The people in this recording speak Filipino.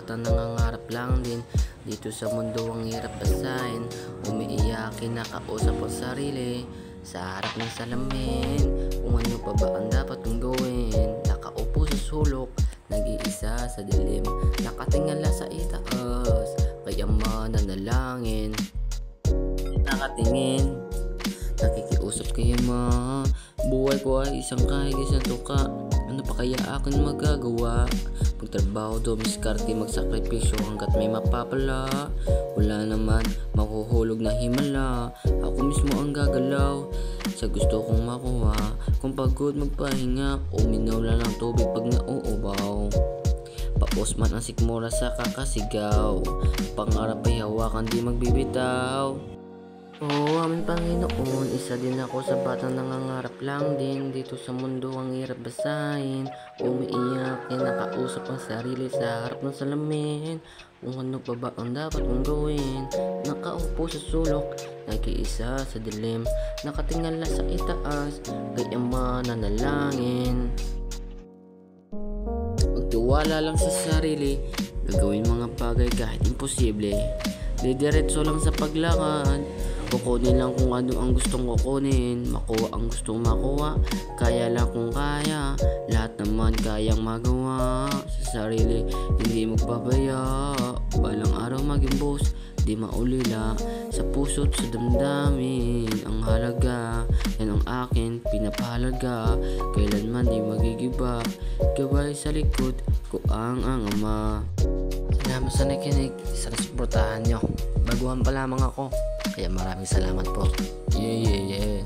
bata nangangarap lang din. Dito sa mundo ang hirap basahin. Umiiyak, kinakausap ang sarili sa harap ng salamin. Kung ano pa ba ang dapat kong gawin. Nakaupo sa sulok, nag-iisa sa dilim. Nakatingala sa itaas, kaya mananalangin. Nakatingin, nakikiusap kay ma. Buhay ko ay isang kahigis na tuka. Ano pa kaya akin magagawa? Magtrabaho, dumiskarte, magsakripisyo hanggat may mapapala. Wala naman mahuhulog na himala. Ako mismo ang gagalaw sa gusto kong makuha. Kung pagod magpahinga, uminaw lang ng tubig pag nauubaw. Paos man ang sikmura sa kakasigaw. Pangarap ay hawakan, di magbibitaw. Oo, aming Panginoon, isa din ako sa batang nangangarap lang din. Dito sa mundo ang hirap basahin. Umiiyak, kinakausap ang sarili sa harap ng salamin. Kung ano pa ba ang dapat kong gawin. Nakaupo sa sulok, nag-iisa sa dilim. Nakatingala sa itaas, kaya mananalangin. Magtiwala lang sa sarili, gagawin mga bagay kahit imposible. Didiretso lang sa paglakad, kukunin lang kung ano ang gustong kukunin. Makuha ang gustong makuha, kaya lang kung kaya. Lahat naman kayang magawa sa sarili, hindi magpabaya. Balang araw maging boss, di maulila. Sa puso't sa damdamin, ang halaga, yan ang akin pinapahalaga. Kailanman di magigiba, gabay sa likod ko ang ama. Salamat sa nakikinig, sana suportahan nyo. Baguhan pa lamang ako, kaya maraming salamat po. Yeah.